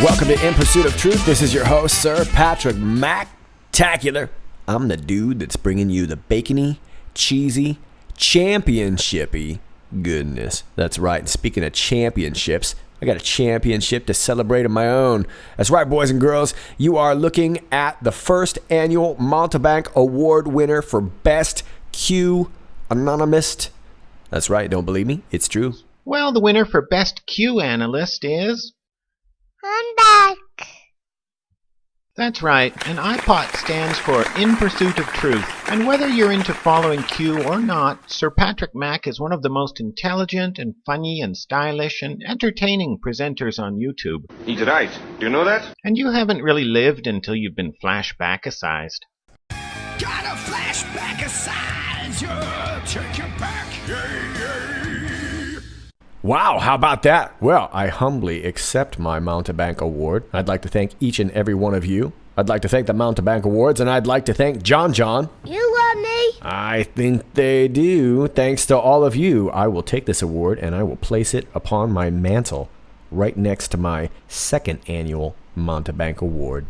Welcome to In Pursuit of Truth. This is your host, Sir Patrick Mac-tacular. I'm the dude that's bringing you the bacony, cheesy, championship-y goodness. That's right. And speaking of championships, I got a championship to celebrate of my own. That's right, boys and girls. You are looking at the first annual Montebank Award winner for Best Q Anonymist. That's right. Don't believe me? It's true. Well, the winner for Best Q Analyst is... I'm back. That's right, and IPOT stands for In Pursuit of Truth. And whether you're into following Q or not, Sir Patrick Mac is one of the most intelligent and funny and stylish and entertaining presenters on YouTube. He's right. Do you know that? And you haven't really lived until you've been flashback-icized. Gotta flashback-icize you, take you back, Wow, how about that? Well, I humbly accept my Montebank Award. I'd like to thank each and every one of you. I'd like to thank the Montebank Awards, and I'd like to thank John. You love me? I think they do. Thanks to all of you, I will take this award and I will place it upon my mantle right next to my second annual Montebank Award.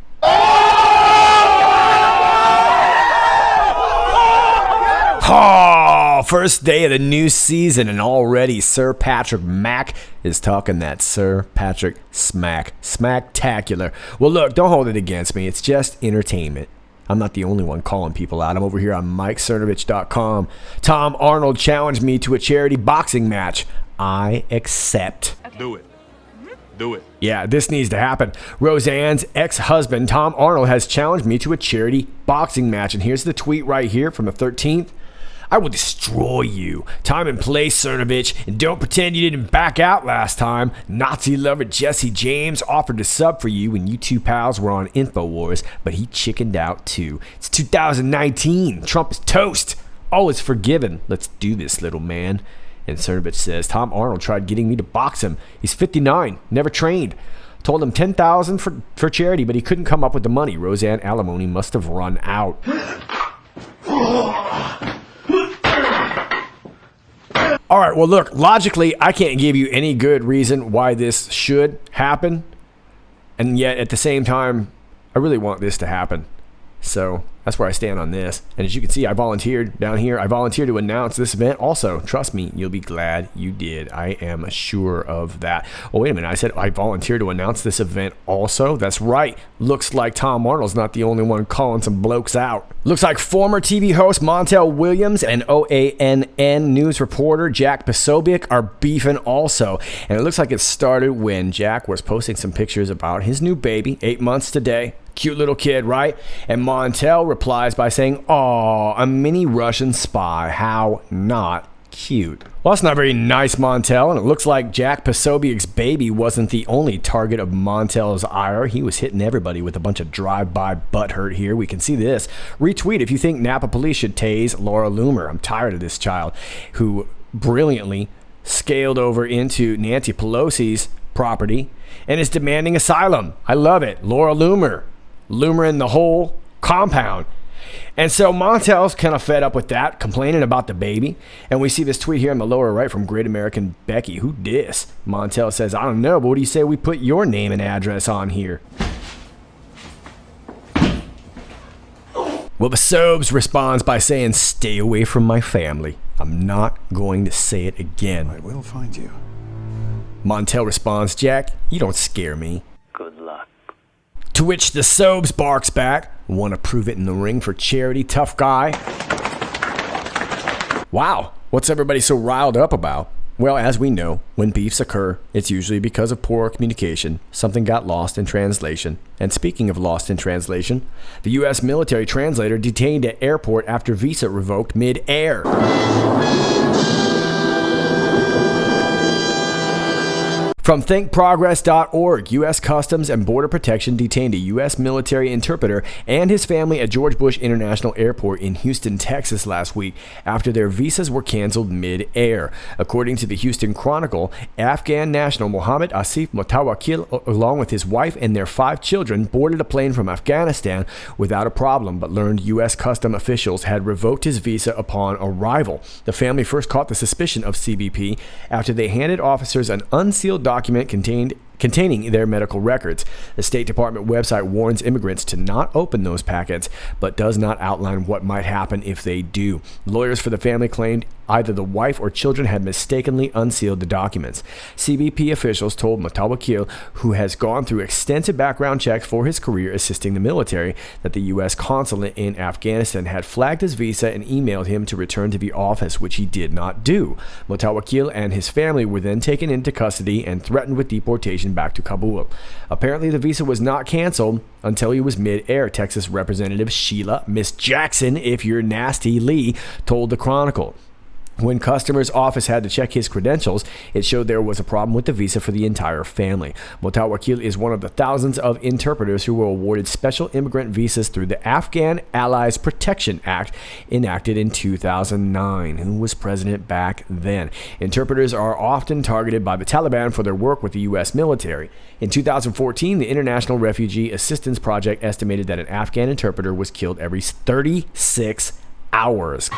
Oh, first day of the new season, and already Sir Patrick Mac is talking that Sir Patrick Smack-tacular. Well, look, don't hold it against me. It's just entertainment. I'm not the only one calling people out. I'm over here on MikeCernovich.com. Tom Arnold challenged me to a charity boxing match. I accept. Do it. Do it. Yeah, this needs to happen. Roseanne's ex-husband, Tom Arnold, has challenged me to a charity boxing match. And here's the tweet right here from the 13th. I will destroy you. Time and place, Cernovich. And don't pretend you didn't back out last time. Nazi lover Jesse James offered to sub for you when you two pals were on InfoWars, but he chickened out too. It's 2019. Trump is toast. All is forgiven. Let's do this, little man. And Cernovich says, Tom Arnold tried getting me to box him. He's 59, never trained. Told him $10,000 for charity, but he couldn't come up with the money. Roseanne alimony must have run out. All right, well, look, logically, I can't give you any good reason why this should happen. And yet, at the same time, I really want this to happen. So that's where I stand on this. And as you can see, I volunteered down here. I volunteered to announce this event also. Trust me, you'll be glad you did. I am sure of that. Oh, wait a minute. I said I volunteered to announce this event also? That's right. Looks like Tom Arnold's not the only one calling some blokes out. Looks like former TV host Montel Williams and OANN news reporter Jack Posobiec are beefing also. And it looks like it started when Jack was posting some pictures about his new baby, 8 months today. Cute little kid, right? And Montel replies by saying, "Aw, a mini Russian spy. How not cute." Well, that's not very nice, Montel. And it looks like Jack Posobiec's baby wasn't the only target of Montel's ire. He was hitting everybody with a bunch of drive-by butthurt here. We can see this. Retweet if you think Napa police should tase Laura Loomer. I'm tired of this child who brilliantly scaled over into Nancy Pelosi's property and is demanding asylum. I love it. Laura Loomer. Loomer in the whole compound. And so Montel's kind of fed up with that, complaining about the baby. And we see this tweet here in the lower right from Great American Becky. Who dis? Montel says, I don't know, but what do you say we put your name and address on here? Well, the Sobes responds by saying, stay away from my family. I'm not going to say it again. I will find you. Montel responds, Jack, you don't scare me. Good luck. To which the Sobes barks back, want to prove it in the ring for charity, tough guy? Wow, what's everybody so riled up about? Well, as we know, when beefs occur, it's usually because of poor communication. Something got lost in translation. And speaking of lost in translation, the U.S. military translator detained at airport after visa revoked mid-air. From thinkprogress.org, U.S. Customs and Border Protection detained a U.S. military interpreter and his family at George Bush International Airport in Houston, Texas last week after their visas were canceled mid-air. According to the Houston Chronicle, Afghan national Mohammed Asif Mutawakil, along with his wife and their 5 children, boarded a plane from Afghanistan without a problem, but learned U.S. Customs officials had revoked his visa upon arrival. The family first caught the suspicion of CBP after they handed officers an unsealed document containing their medical records. The State Department website warns immigrants to not open those packets, but does not outline what might happen if they do. Lawyers for the family claimed either the wife or children had mistakenly unsealed the documents. CBP officials told Mutawakil, who has gone through extensive background checks for his career assisting the military, that the U.S. consulate in Afghanistan had flagged his visa and emailed him to return to the office, which he did not do. Mutawakil and his family were then taken into custody and threatened with deportation back to Kabul. Apparently, the visa was not canceled until he was mid-air, Texas Representative Sheila Miss Jackson, if you're nasty Lee, told the Chronicle. When customers' office had to check his credentials, it showed there was a problem with the visa for the entire family. Mutawakil is one of the thousands of interpreters who were awarded special immigrant visas through the Afghan Allies Protection Act enacted in 2009. Who was president back then? Interpreters are often targeted by the Taliban for their work with the U.S. military. In 2014, the International Refugee Assistance Project estimated that an Afghan interpreter was killed every 36 hours.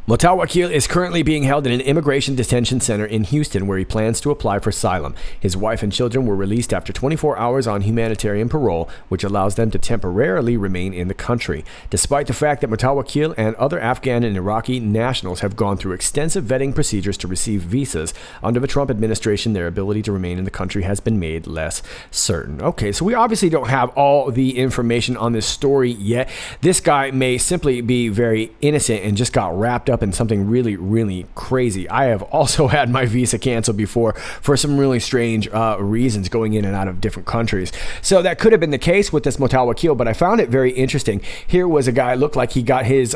Mutawakil is currently being held in an immigration detention center in Houston where he plans to apply for asylum. His wife and children were released after 24 hours on humanitarian parole, which allows them to temporarily remain in the country. Despite the fact that Mutawakil and other Afghan and Iraqi nationals have gone through extensive vetting procedures to receive visas, under the Trump administration, their ability to remain in the country has been made less certain. Okay, so we obviously don't have all the information on this story yet. This guy may simply be very innocent and just got wrapped up in something really, really crazy. I have also had my visa canceled before for some really strange reasons, going in and out of different countries. So that could have been the case with this Mutawakil, but I found it very interesting. Here was a guy, looked like he got his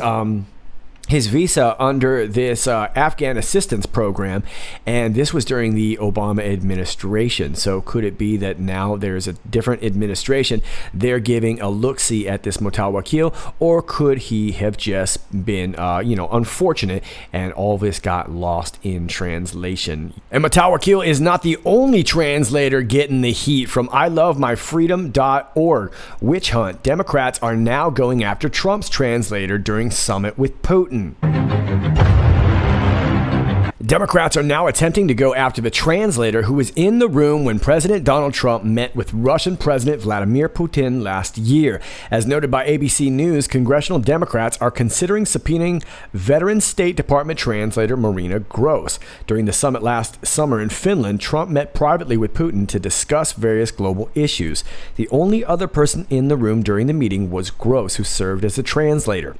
visa under this Afghan assistance program, and this was during the Obama administration. So could it be that now there's a different administration, they're giving a look-see at this Mutawakil, or could he have just been, unfortunate, and all this got lost in translation? And Mutawakil is not the only translator getting the heat from ilovemyfreedom.org. Witch hunt. Democrats are now going after Trump's translator during summit with Putin. Democrats are now attempting to go after the translator who was in the room when President Donald Trump met with Russian President Vladimir Putin last year. As noted by ABC News, congressional Democrats are considering subpoenaing veteran State Department translator Marina Gross. During the summit last summer in Finland, Trump met privately with Putin to discuss various global issues. The only other person in the room during the meeting was Gross, who served as a translator.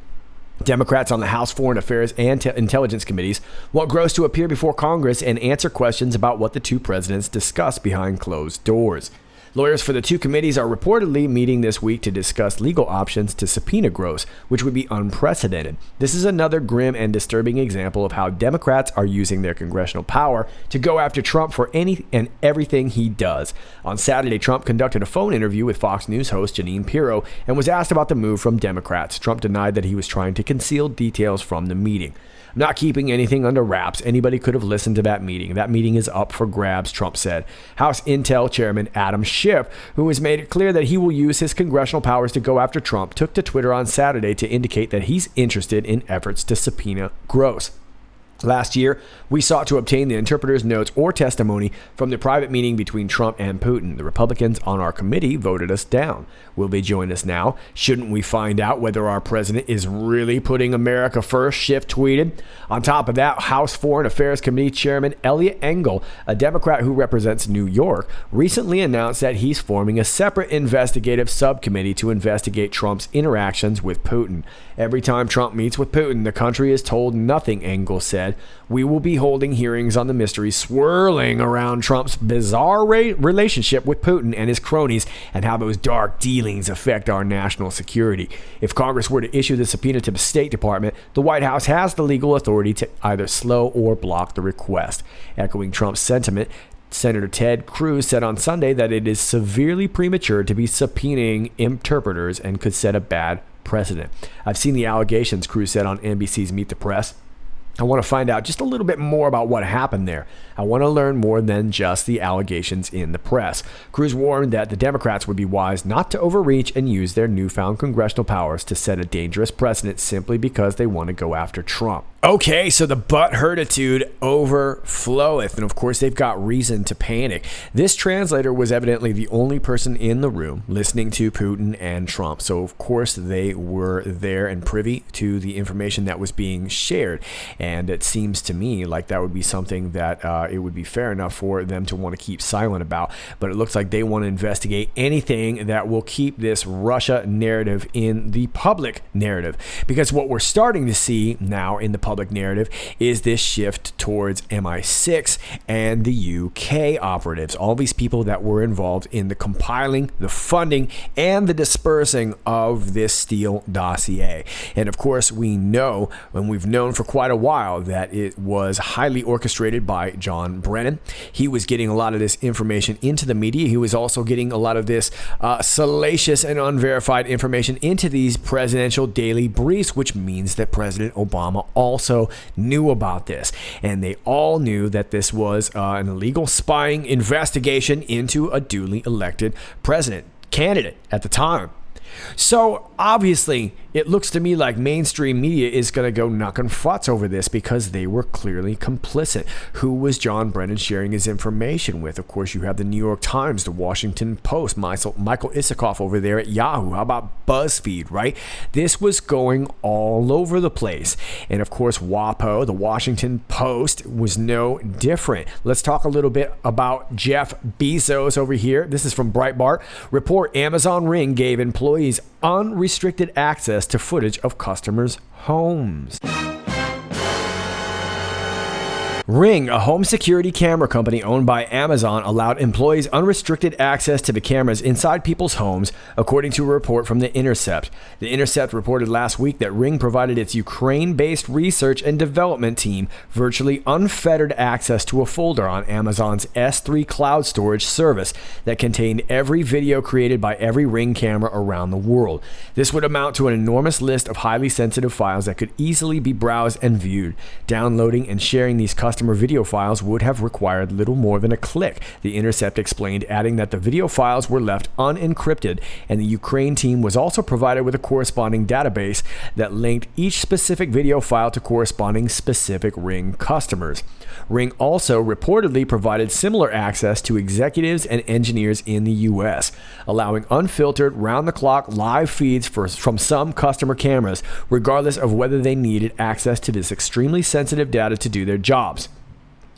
Democrats on the House Foreign Affairs and Intelligence Committees want Gross to appear before Congress and answer questions about what the two presidents discussed behind closed doors. Lawyers for the two committees are reportedly meeting this week to discuss legal options to subpoena Gross, which would be unprecedented. This is another grim and disturbing example of how Democrats are using their congressional power to go after Trump for any and everything he does. On Saturday, Trump conducted a phone interview with Fox News host Jeanine Pirro and was asked about the move from Democrats. Trump denied that he was trying to conceal details from the meeting. I'm not keeping anything under wraps. Anybody could have listened to that meeting. That meeting is up for grabs, Trump said. House Intel Chairman Adam Schiff, who has made it clear that he will use his congressional powers to go after Trump, took to Twitter on Saturday to indicate that he's interested in efforts to subpoena Gross. Last year, we sought to obtain the interpreter's notes or testimony from the private meeting between Trump and Putin. The Republicans on our committee voted us down. Will they join us now? Shouldn't we find out whether our president is really putting America first? Schiff tweeted. On top of that, House Foreign Affairs Committee Chairman Eliot Engel, a Democrat who represents New York, recently announced that he's forming a separate investigative subcommittee to investigate Trump's interactions with Putin. Every time Trump meets with Putin, the country is told nothing, Engel said. said, we will be holding hearings on the mystery swirling around Trump's bizarre relationship with Putin and his cronies and how those dark dealings affect our national security. If Congress were to issue the subpoena to the State Department, the White House has the legal authority to either slow or block the request. Echoing Trump's sentiment, Senator Ted Cruz said on Sunday that it is severely premature to be subpoenaing interpreters and could set a bad precedent. I've seen the allegations, Cruz said on NBC's Meet the Press. I want to find out just a little bit more about what happened there. I want to learn more than just the allegations in the press. Cruz warned that the Democrats would be wise not to overreach and use their newfound congressional powers to set a dangerous precedent simply because they want to go after Trump. Okay, so the butthurtitude overfloweth, and of course they've got reason to panic. This translator was evidently the only person in the room listening to Putin and Trump, so of course they were there and privy to the information that was being shared, and it seems to me like that would be something that it would be fair enough for them to want to keep silent about, but it looks like they want to investigate anything that will keep this Russia narrative in the public narrative, because what we're starting to see now in the public narrative is this shift towards MI6 and the UK operatives, all these people that were involved in the compiling, the funding, and the dispersing of this Steele dossier. And of course, we know, and we've known for quite a while, that it was highly orchestrated by John Brennan. He was getting a lot of this information into the media. He was also getting a lot of this salacious and unverified information into these presidential daily briefs, which means that President Obama also knew about this, and they all knew that this was an illegal spying investigation into a duly elected president candidate at the time. So obviously it looks to me like mainstream media is going to go knuckin' futz over this because they were clearly complicit. Who was John Brennan sharing his information with? Of course, you have the New York Times, the Washington Post, Michael Isikoff over there at Yahoo. How about BuzzFeed, right? This was going all over the place. And of course, WAPO, the Washington Post, was no different. Let's talk a little bit about Jeff Bezos over here. This is from Breitbart. Report: Amazon Ring gave employees unrestricted access to footage of customers' homes. Ring, a home security camera company owned by Amazon, allowed employees unrestricted access to the cameras inside people's homes, according to a report from The Intercept. The Intercept reported last week that Ring provided its Ukraine-based research and development team virtually unfettered access to a folder on Amazon's S3 cloud storage service that contained every video created by every Ring camera around the world. This would amount to an enormous list of highly sensitive files that could easily be browsed and viewed. Downloading and sharing these customer video files would have required little more than a click, The Intercept explained, adding that the video files were left unencrypted, and the Ukraine team was also provided with a corresponding database that linked each specific video file to corresponding specific Ring customers. Ring also reportedly provided similar access to executives and engineers in the US, allowing unfiltered, round-the-clock live feeds from some customer cameras, regardless of whether they needed access to this extremely sensitive data to do their jobs.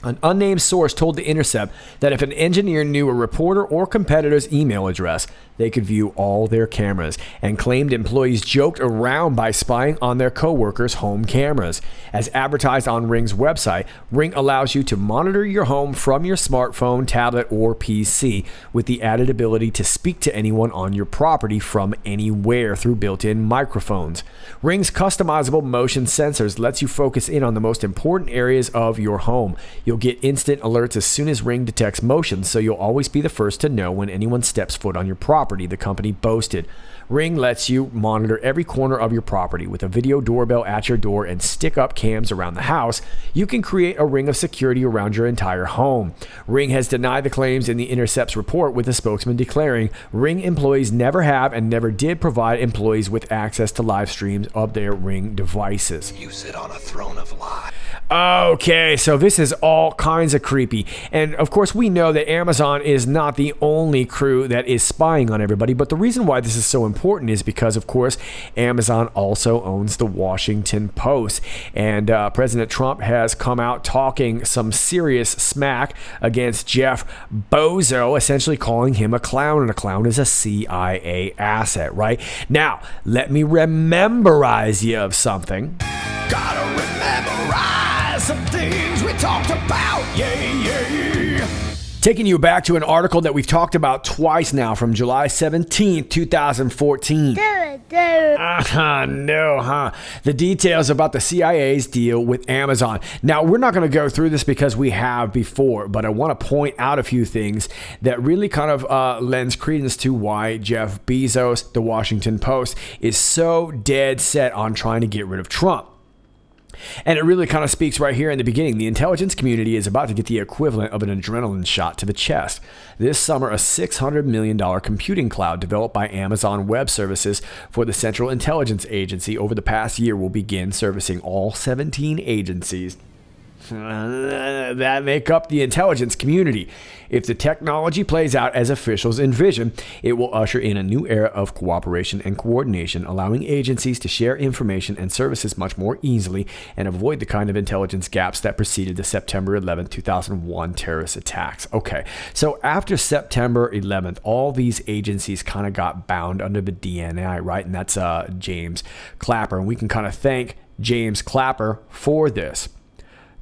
An unnamed source told The Intercept that if an engineer knew a reporter or competitor's email address, they could view all their cameras, and claimed employees joked around by spying on their coworkers' home cameras. As advertised on Ring's website, Ring allows you to monitor your home from your smartphone, tablet, or PC, with the added ability to speak to anyone on your property from anywhere through built-in microphones. Ring's customizable motion sensors lets you focus in on the most important areas of your home. You'll get instant alerts as soon as Ring detects motion, so you'll always be the first to know when anyone steps foot on your property, the company boasted. Ring lets you monitor every corner of your property with a video doorbell at your door and stick-up cams around the house. You can create a ring of security around your entire home. Ring has denied the claims in the Intercept's report, with a spokesman declaring Ring employees never have and never did provide employees with access to live streams of their Ring devices. You sit on a throne of lies. Okay, so this is all kinds of creepy. And of course, we know that Amazon is not the only crew that is spying on everybody, but the reason why this is so important is because, of course, Amazon also owns the Washington Post. And President Trump has come out talking some serious smack against Jeff Bozo, essentially calling him a clown, and a clown is a CIA asset, right? Now, let me rememberize you of something. Gotta rememberize some things we talked about. Yeah. Taking you back to an article that we've talked about twice now from July 17th, 2014. The details about the CIA's deal with Amazon. Now, we're not going to go through this because we have before, but I want to point out a few things that really kind of lends credence to why Jeff Bezos, the Washington Post, is so dead set on trying to get rid of Trump. And it really kind of speaks right here in the beginning. The intelligence community is about to get the equivalent of an adrenaline shot to the chest. This summer, a $600 million computing cloud developed by Amazon Web Services for the Central Intelligence Agency over the past year will begin servicing all 17 agencies that make up the intelligence community. If the technology plays out as officials envision, it will usher in a new era of cooperation and coordination, allowing agencies to share information and services much more easily and avoid the kind of intelligence gaps that preceded the September 11, 2001 terrorist attacks. Okay, so after September 11th, all these agencies kind of got bound under the DNI, right? And that's James Clapper. And we can kind of thank James Clapper for this.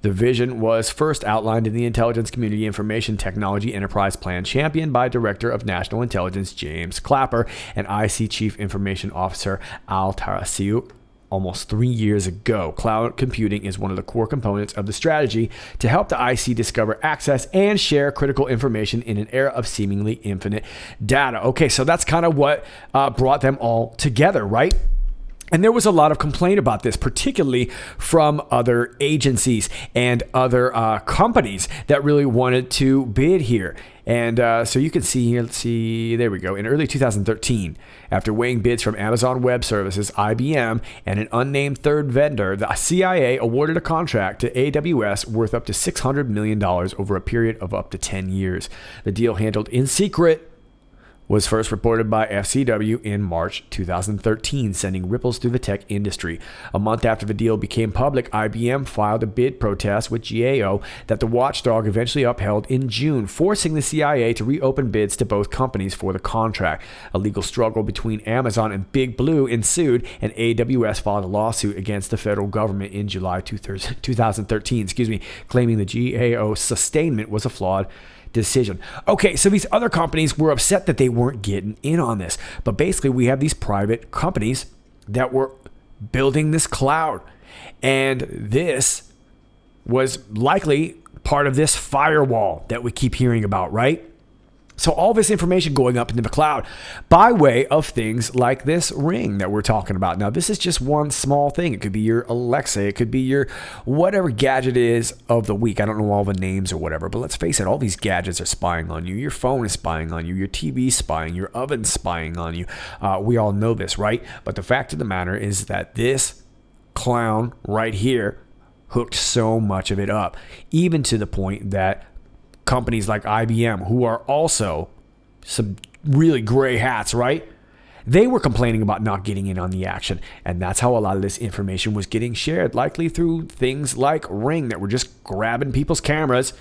The vision was first outlined in the Intelligence Community Information Technology Enterprise Plan, championed by Director of National Intelligence James Clapper and IC Chief Information Officer Al Tarasiu almost 3 years ago. Cloud computing is one of the core components of the strategy to help the IC discover, access, and share critical information in an era of seemingly infinite data. Okay, so that's kind of what brought them all together, right? And there was a lot of complaint about this, particularly from other agencies and other companies that really wanted to bid here. And so you can see here, let's see, there we go. In early 2013, after weighing bids from Amazon Web Services, IBM, and an unnamed third vendor, the CIA awarded a contract to AWS worth up to $600 million over a period of up to 10 years. The deal, handled in secret, was first reported by FCW in March 2013, sending ripples through the tech industry. A month after the deal became public, IBM filed a bid protest with GAO that the watchdog eventually upheld in June, forcing the CIA to reopen bids to both companies for the contract. A legal struggle between Amazon and Big Blue ensued, and AWS filed a lawsuit against the federal government in July 2013, claiming the GAO sustainment was a flawed decision. Okay, so these other companies were upset that they weren't getting in on this. But basically, we have these private companies that were building this cloud. And this was likely part of this firewall that we keep hearing about, right? So all this information going up into the cloud by way of things like this Ring that we're talking about. Now, this is just one small thing. It could be your Alexa. It could be your whatever gadget is of the week. I don't know all the names or whatever, but let's face it, all these gadgets are spying on you. Your phone is spying on you. Your TV spying. Your oven spying on you. We all know this, right? But the fact of the matter is that this clown right here hooked so much of it up, even to the point that companies like IBM, who are also some really gray hats, right? They were complaining about not getting in on the action. And that's how a lot of this information was getting shared, likely through things like Ring that were just grabbing people's cameras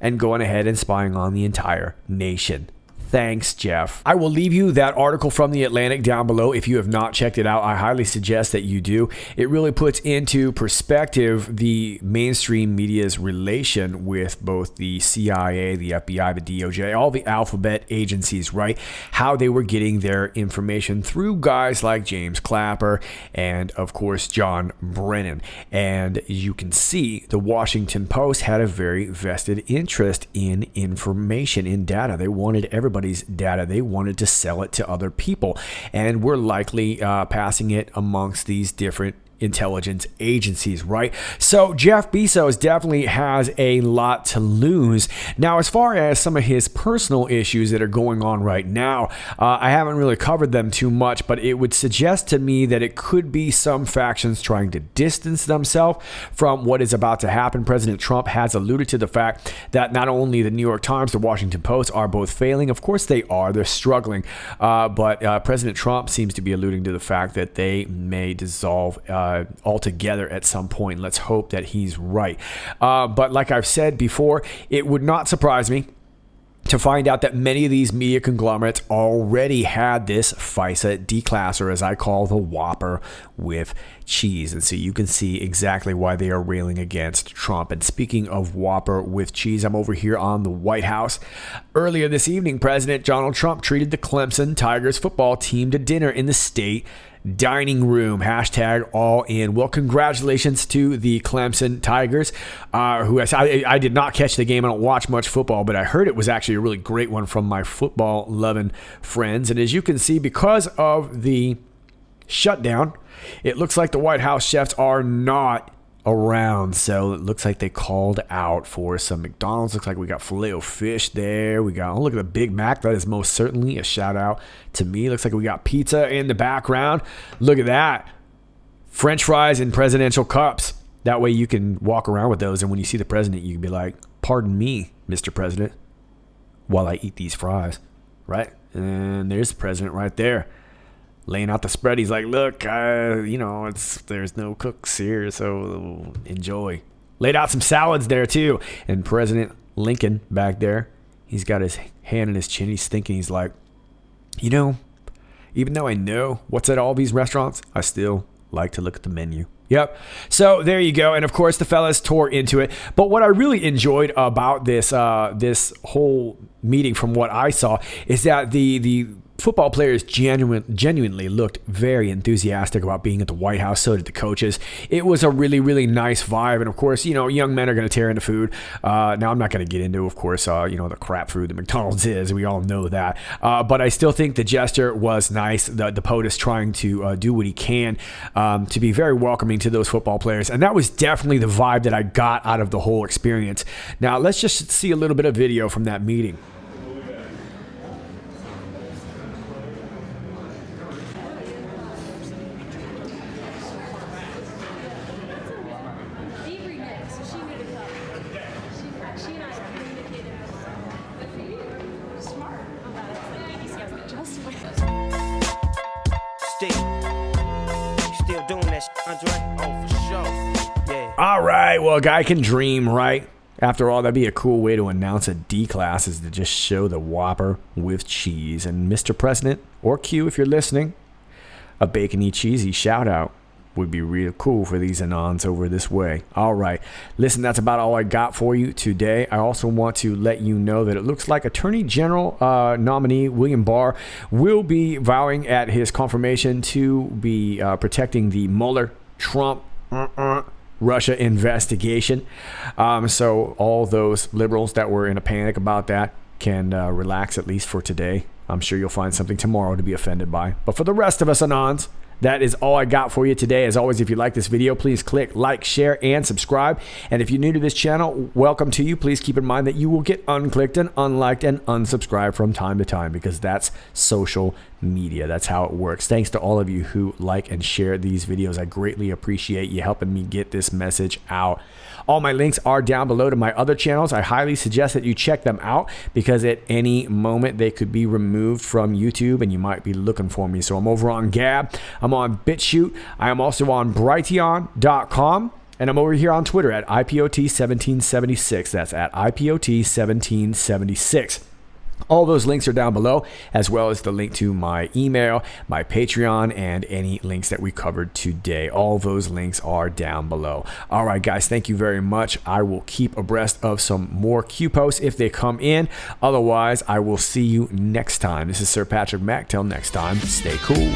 and going ahead and spying on the entire nation. Thanks, Jeff. I will leave you that article from The Atlantic down below. If you have not checked it out, I highly suggest that you do. It really puts into perspective the mainstream media's relation with both the CIA, the FBI, the DOJ, all the alphabet agencies, right? How they were getting their information through guys like James Clapper and, of course, John Brennan. And you can see the Washington Post had a very vested interest in information, in data. They wanted everybody's data. They wanted to sell it to other people, and we're likely passing it amongst these different intelligence agencies, right? So Jeff Bezos definitely has a lot to lose. Now, as far as some of his personal issues that are going on right now, I haven't really covered them too much, but it would suggest to me that it could be some factions trying to distance themselves from what is about to happen. President Trump has alluded to the fact that not only the New York Times, the Washington Post are both failing. Of course they are. They're struggling. But President Trump seems to be alluding to the fact that they may dissolve altogether at some point. Let's hope that he's right. But like I've said before, it would not surprise me to find out that many of these media conglomerates already had this FISA D-class, or as I call the Whopper with cheese. And so you can see exactly why they are railing against Trump. And speaking of Whopper with cheese, I'm over here on the White House. Earlier this evening, President Donald Trump treated the Clemson Tigers football team to dinner in the state dining room. Hashtag all in. Well, congratulations to the Clemson Tigers, who I did not catch the game. I don't watch much football, but I heard it was actually a really great one from my football loving friends. And as you can see, because of the shutdown, it looks like the White House chefs are not around. So it looks like they called out for some McDonald's. Looks like we got Filet-O-Fish there. We got, oh, look at the Big Mac. That is most certainly a shout out to me. Looks like we got pizza in the background. Look at that. French fries in presidential cups. That way you can walk around with those. And when you see the president, you can be like, pardon me, Mr. President, while I eat these fries. Right? And there's the president right there, laying out the spread. He's like, look, there's no cooks here, so enjoy. Laid out some salads there too. And President Lincoln back there, he's got his hand in his chin. He's thinking, he's like, even though I know what's at all these restaurants, I still like to look at the menu. Yep. So there you go. And of course, the fellas tore into it. But what I really enjoyed about this whole meeting, from what I saw, is that the football players genuinely looked very enthusiastic about being at the White House. So did the coaches. It was a really, really nice vibe. And of course, young men are going to tear into food. Now, I'm not going to get into, of course, the crap food that McDonald's is. We all know that. But I still think the gesture was nice. The POTUS trying to do what he can to be very welcoming to those football players. And that was definitely the vibe that I got out of the whole experience. Now, let's just see a little bit of video from that meeting. Still doing that shit, Andre? Oh, for sure. Yeah. All right. Well, a guy can dream, right? After all, that'd be a cool way to announce a D-class, is to just show the Whopper with cheese. And Mr. President, or Q if you're listening, a bacony cheesy shout out would be real cool for these Anons over this way. All right. Listen, that's about all I got for you today. I also want to let you know that it looks like Attorney General nominee William Barr will be vowing at his confirmation to be protecting the Mueller Trump Russia investigation. So all those liberals that were in a panic about that can relax, at least for today. I'm sure you'll find something tomorrow to be offended by. But for the rest of us Anons, that is all I got for you today. As always, if you like this video, please click like, share, and subscribe. And if you're new to this channel, welcome to you. Please keep in mind that you will get unclicked and unliked and unsubscribed from time to time, because that's social media. That's how it works. Thanks to all of you who like and share these videos. I greatly appreciate you helping me get this message out. All my links are down below to my other channels. I highly suggest that you check them out, because at any moment they could be removed from YouTube and you might be looking for me. So I'm over on Gab. I'm on BitChute. I am also on Brighteon.com. And I'm over here on Twitter at IPOT1776. That's at IPOT1776. All those links are down below, as well as the link to my email, my Patreon, and any links that we covered today. All those links are down below. All right, guys, thank you very much. I will keep abreast of some more Q posts if they come in. Otherwise, I will see you next time. This is Sir Patrick Mack. Till next time, stay cool.